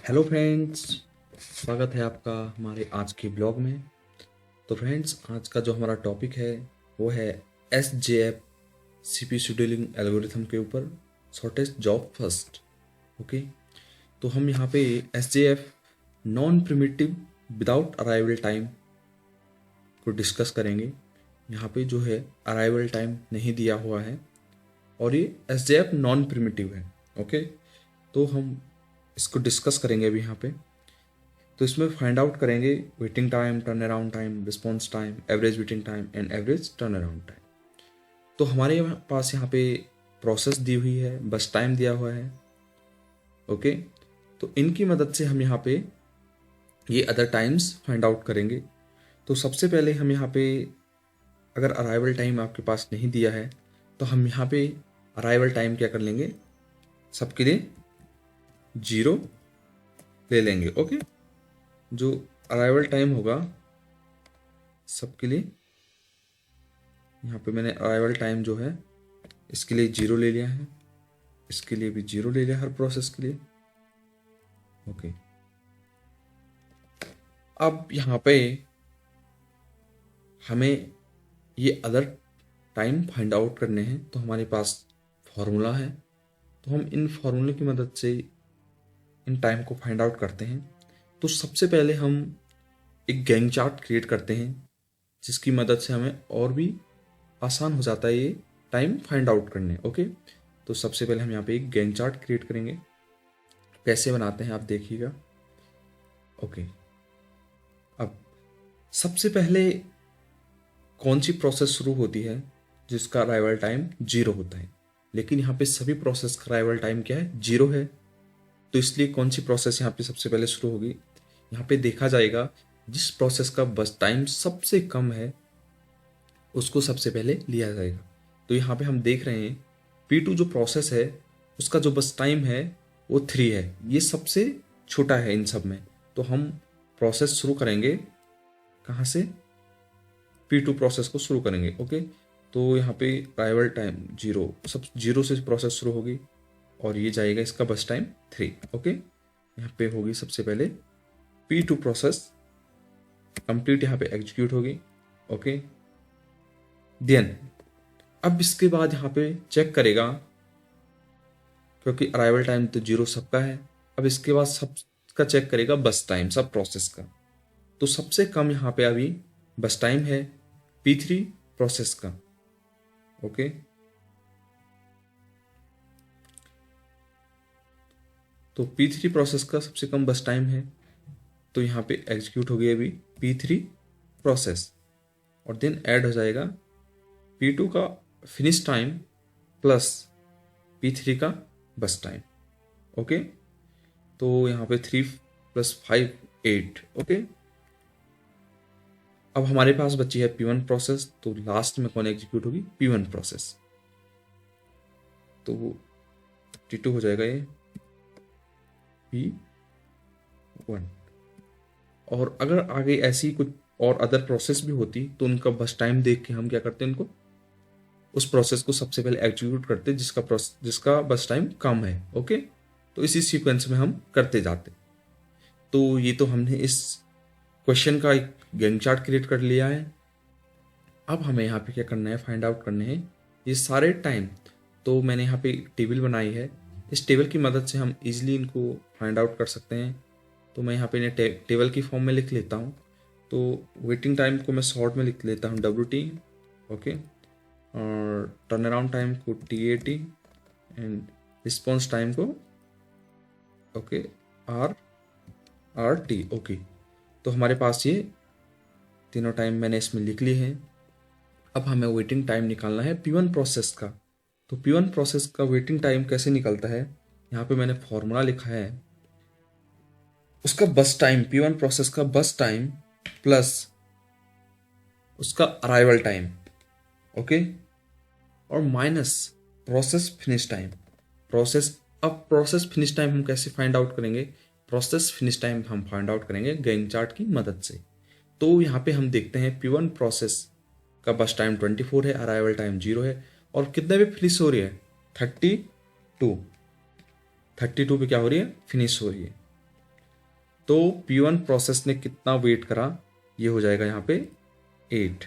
Hello friends, स्वागत है आपका हमारे आज के ब्लॉग में। तो फ्रेंड्स, आज का जो हमारा टॉपिक है वो है SJF सीपी शेड्यूलिंग एल्गोरिथम के ऊपर, शॉर्टेस्ट जॉब फर्स्ट। ओके, तो हम यहाँ पे SJF non primitive without arrival time को डिस्कस करेंगे। यहाँ पे जो है अराइवल टाइम नहीं दिया हुआ है और ये SJF नॉन प्रिमिटिव है। ओके, तो हम इसको डिस्कस करेंगे अभी यहाँ पे। तो इसमें फाइंड आउट करेंगे waiting time, turn around time, response time, average waiting time and average turn around time. तो हमारे पास यहाँ पे प्रोसेस दी हुई है, बस टाइम दिया हुआ है। ओके, तो इनकी मदद से हम यहाँ पे ये अदर टाइम्स फाइंड आउट करेंगे। तो सबसे पहले हम यहाँ पे, अगर अराइवल टाइम आपके पास नहीं दिया है तो हम यहाँ पे अराइवल टाइम क्या कर लेंगे, सबके लिए 0 ले लेंगे। ओके, जो अराइवल टाइम होगा सबके लिए, यहाँ पे मैंने अराइवल टाइम जो है इसके लिए 0 ले लिया है, इसके लिए भी 0 ले लिया, हर प्रोसेस के लिए। ओके, अब यहाँ पे हमें ये अदर टाइम फाइंड आउट करने हैं। तो हमारे पास फॉर्मूला है, तो हम इन फॉर्मूले की मदद से इन टाइम को फाइंड आउट करते हैं। तो सबसे पहले हम एक गैंग चार्ट क्रिएट करते हैं, जिसकी मदद से हमें और भी आसान हो जाता है ये टाइम फाइंड आउट करने। ओके, तो सबसे पहले हम यहाँ पे एक गैंग चार्ट क्रिएट करेंगे। कैसे बनाते हैं आप देखिएगा। ओके, अब सबसे पहले कौन सी प्रोसेस शुरू होती है जिसका अराइवल टाइम 0 होता है, लेकिन यहाँ पे सभी प्रोसेस का अराइवल टाइम क्या है, 0 है। तो इसलिए कौन सी प्रोसेस यहाँ पे सबसे पहले शुरू होगी, यहाँ पे देखा जाएगा जिस प्रोसेस का बस टाइम सबसे कम है उसको सबसे पहले लिया जाएगा। तो यहाँ पे हम देख रहे हैं P2 जो प्रोसेस है उसका जो बस टाइम है वो 3 है, ये सबसे छोटा है इन सब में। तो हम प्रोसेस शुरू करेंगे कहाँ से, P2 प्रोसेस को शुरू करेंगे। ओके, तो यहाँ पे अराइवल टाइम 0, सब 0 से प्रोसेस शुरू होगी और ये जाएगा इसका बस टाइम 3। ओके, यहाँ पे होगी सबसे पहले P2 प्रोसेस कंप्लीट, यहाँ पे एग्जीक्यूट होगी। ओके, देन अब इसके बाद यहाँ पे चेक करेगा, क्योंकि अराइवल टाइम तो 0 सबका है। अब इसके बाद सबका चेक करेगा बस टाइम, सब प्रोसेस का। तो सबसे कम यहाँ पे अभी बस टाइम है P3 प्रोसेस का। ओके, तो P3 प्रोसेस का सबसे कम बस टाइम है, तो यहाँ पे एग्जीक्यूट हो गई अभी P3 प्रोसेस और देन ऐड हो जाएगा P2 का फिनिश टाइम प्लस P3 का बस टाइम। ओके, तो यहाँ पे 3 + 5 8। ओके, अब हमारे पास बची है P1 प्रोसेस, तो लास्ट में कौन एग्जीक्यूट होगी, P1 प्रोसेस। तो T2 हो जाएगा ये P1। और अगर आगे ऐसी कुछ और अदर प्रोसेस भी होती तो उनका बस टाइम देख के हम क्या करते हैं, उनको उस प्रोसेस को सबसे पहले एग्जीक्यूट करते जिसका बस टाइम कम है। ओके, तो इसी सीक्वेंस में हम करते जाते। तो ये तो हमने इस क्वेश्चन का एक गैंग चार्ट क्रिएट कर लिया है। अब हमें यहाँ पे क्या करना है, फाइंड आउट करने हैं ये सारे टाइम। तो मैंने यहाँ पे टेबल बनाई है, इस टेबल की मदद से हम इजीली इनको फाइंड आउट कर सकते हैं। तो मैं यहाँ पे इन्हें टेबल की फॉर्म में लिख लेता हूँ। तो वेटिंग टाइम को मैं शॉर्ट में लिख लेता हूँ WT। ओके, और टर्न अराउंड टाइम को TAT एंड रिस्पॉन्स टाइम को ओके RRT। ओके, तो हमारे पास ये तीनों टाइम मैंने इसमें लिख लिए हैं। अब हमें वेटिंग टाइम निकालना है P1 प्रोसेस का। तो P1 प्रोसेस का वेटिंग टाइम कैसे निकलता है, यहाँ पे मैंने फॉर्मूला लिखा है, उसका बस टाइम, P1 प्रोसेस का बस टाइम प्लस उसका अराइवल टाइम। ओके, और माइनस प्रोसेस फिनिश टाइम। अब प्रोसेस फिनिश टाइम हम कैसे फाइंड आउट करेंगे, प्रोसेस फिनिश टाइम हम फाइंड आउट करेंगे गैंग चार्ट की मदद से। तो यहाँ पे हम देखते हैं P1 प्रोसेस का बस टाइम 24 है, अराइवल टाइम 0 है, और कितने पे फिनिश हो रही है, 32 पे क्या हो रही है, फिनिश हो रही है। तो P1 प्रोसेस ने कितना वेट करा, ये हो जाएगा यहाँ पे 8,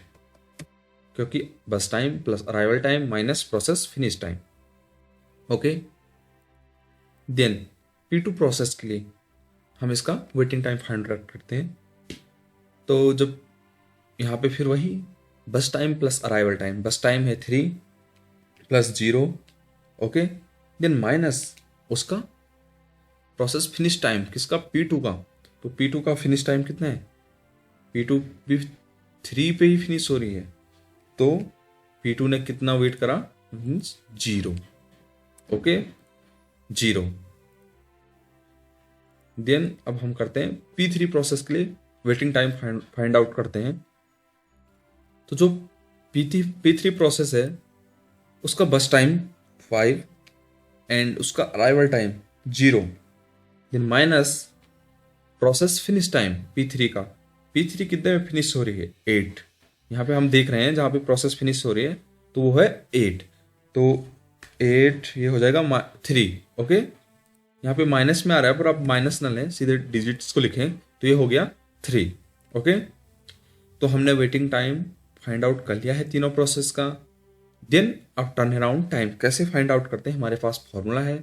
क्योंकि burst time plus arrival time minus process finish time. Okay, then P2 process के लिए हम इसका वेटिंग टाइम फाइंड आउट करते हैं। तो जब यहाँ पे फिर वही बस टाइम प्लस अराइवल टाइम, बस टाइम है 3 प्लस 0, ओके, देन माइनस उसका प्रोसेस फिनिश टाइम, किसका, P2 का। तो P2 का फिनिश टाइम कितना है, P2 भी 3 पे ही फिनिश हो रही है, तो P2 ने कितना वेट करा, मीन्स 0, ओके, 0। देन अब हम करते हैं P3 प्रोसेस के लिए वेटिंग टाइम फाइंड आउट करते हैं। तो जो P3 प्रोसेस है उसका बस टाइम 5 एंड उसका arrival time 0, then minus process finish time P3 का। P3 कितने में फिनिश हो रही है, 8। यहाँ पे हम देख रहे हैं जहाँ पे प्रोसेस फिनिश हो रही है तो वो है 8, तो 8 ये हो जाएगा 3, ओके। यहाँ पे माइनस में आ रहा है पर आप माइनस ना लें, सीधे डिजिट्स को लिखें, तो ये हो गया 3, ओके। तो हमने वेटिंग टाइम फाइंड आउट कर लिया है तीनों प्रोसेस का। देन अब टर्न अराउंड टाइम कैसे फाइंड आउट करते हैं, हमारे पास फॉर्मूला है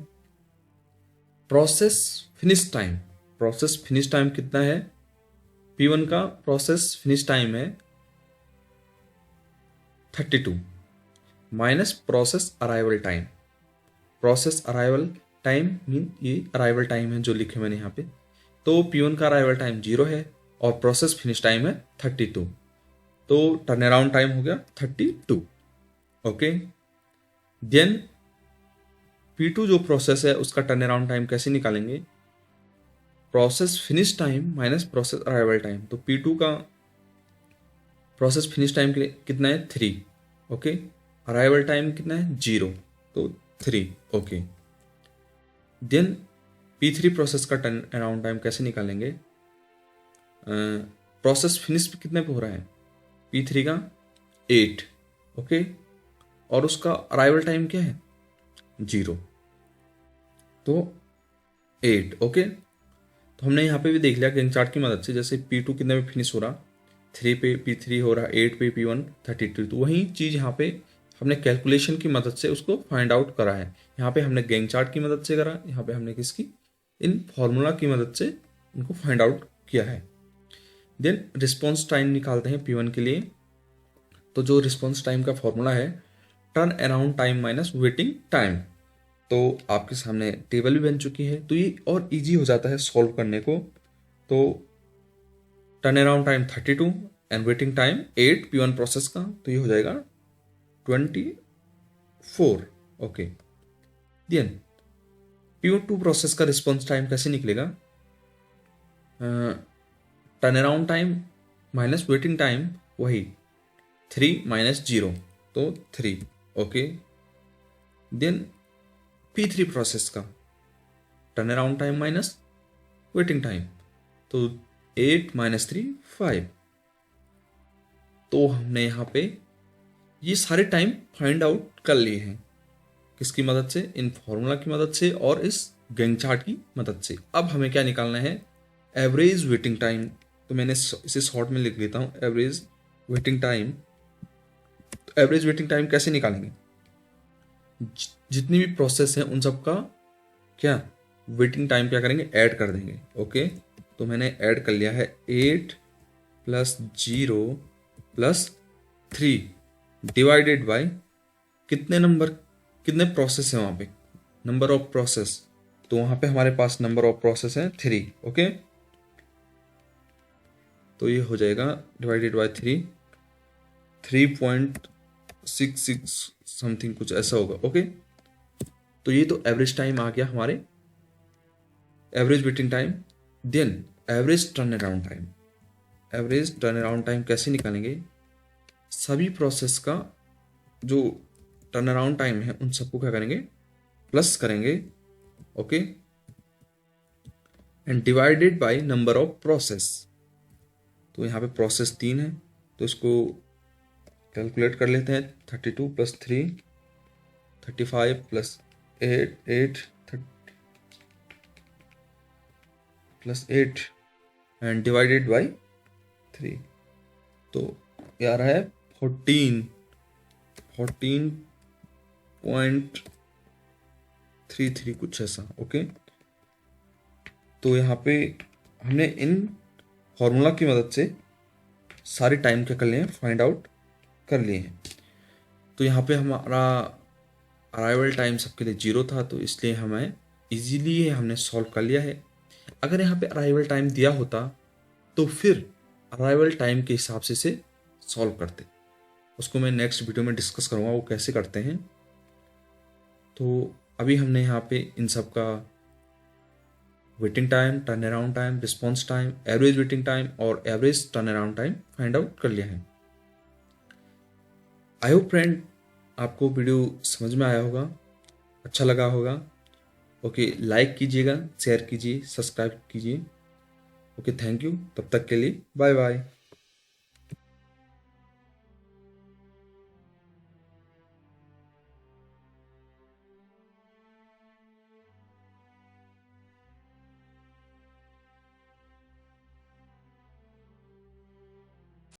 process finish time. Process finish time कितना है, P1 का प्रोसेस फिनिश टाइम है 32 minus process arrival time. Process arrival time mean ये अराइवल टाइम है जो लिखे मैंने यहाँ पे, तो P1 का अराइवल टाइम 0 है और प्रोसेस फिनिश टाइम है 32, तो टर्न अराउंड टाइम हो गया 32, ओके। देन P2 जो प्रोसेस है उसका टर्न अराउंड टाइम कैसे निकालेंगे, process finish time minus process arrival time. तो P2 का प्रोसेस फिनिश टाइम के लिए कितना है, 3, ओके, अराइवल टाइम कितना है, 0, तो 3, ओके। देन P3 प्रोसेस का टर्न अराउंड टाइम कैसे निकालेंगे, प्रोसेस फिनिश कितने पे हो रहा है, P3 का 8, ओके, और उसका अराइवल टाइम क्या है, 0, तो 8, ओके। तो हमने यहाँ पे भी देख लिया गैंग चार्ट की मदद से, जैसे P2 कितने पे फिनिश हो रहा, 3 पे P3 हो रहा, 8 पे P1 32, तो वही चीज़ यहाँ पे हमने कैलकुलेशन की मदद से उसको फाइंड आउट करा है। यहाँ पे हमने गैंग चार्ट की मदद से करा, यहाँ पे हमने किसकी, इन फॉर्मूला की मदद से इनको फाइंड आउट किया है। देन रिस्पॉन्स टाइम निकालते हैं P1 के लिए। तो जो रिस्पॉन्स टाइम का फॉर्मूला है turn around time minus waiting time, तो आपके सामने टेबल भी बन चुकी है, तो ये और इजी हो जाता है सॉल्व करने को। तो turn around time 32 and waiting time 8 P1 process का, तो ये हो जाएगा 24, ओके। देन P2 प्रोसेस का रिस्पॉन्स टाइम कैसे निकलेगा, turn around time minus waiting time, वही 3 माइनस 0, तो 3, ओके। देन P3 प्रोसेस का turn around time minus waiting time, तो 8 माइनस 3 5। तो हमने यहाँ पे ये सारे टाइम फाइंड आउट कर लिए हैं, किसकी मदद से, इन फॉर्मूला की मदद से और इस गैंग चार्ट की मदद से। अब हमें क्या निकालना है, एवरेज वेटिंग टाइम। तो मैंने इसे शॉर्ट में लिख लेता हूँ, average waiting time. Average waiting time कैसे निकालेंगे, जितनी भी प्रोसेस है उन सब का क्या वेटिंग टाइम क्या करेंगे, ऐड कर देंगे, ओके। तो मैंने ऐड कर लिया है 8 प्लस 0 प्लस 3 डिवाइडेड बाय कितने नंबर, कितने प्रोसेस है वहाँ पे, नंबर ऑफ प्रोसेस। तो वहाँ पे हमारे पास नंबर ऑफ प्रोसेस है 3, ओके। तो ये हो जाएगा डिवाइडेड बाय 3.66 समथिंग कुछ ऐसा होगा, ओके। तो ये तो एवरेज टाइम आ गया हमारे, average waiting time. Then average turn around time. Average turn around time कैसे निकालेंगे, सभी प्रोसेस का जो टर्न अराउंड टाइम है उन सबको क्या करेंगे, प्लस करेंगे, okay, and divided by number of process. तो यहाँ पे प्रोसेस 3 है, तो इसको कैलकुलेट कर लेते हैं, 32 plus 3 35 plus 8 plus 8 and divided by 3, तो ये आ रहा है 14.33 कुछ ऐसा। ओके, तो यहाँ पे हमने इन फॉर्मूला की मदद से सारे टाइम क्या कर लिए हैं, फाइंड आउट कर लिए हैं। तो यहाँ पे हमारा अराइवल टाइम सबके लिए 0 था, तो इसलिए हमें इजीली हमने सॉल्व कर लिया है। अगर यहाँ पे अराइवल टाइम दिया होता तो फिर अराइवल टाइम के हिसाब से सॉल्व करते, उसको मैं नेक्स्ट वीडियो में डिस्कस करूँगा वो कैसे करते हैं। तो अभी हमने यहाँ पे इन सब का waiting time, turn around time, response time, average waiting time और average turn around time find out कर लिया है। आई होप फ्रेंड आपको वीडियो समझ में आया होगा, अच्छा लगा होगा। ओके, लाइक कीजिएगा, शेयर कीजिए, सब्सक्राइब कीजिए। ओके, थैंक यू, तब तक के लिए बाय बाय।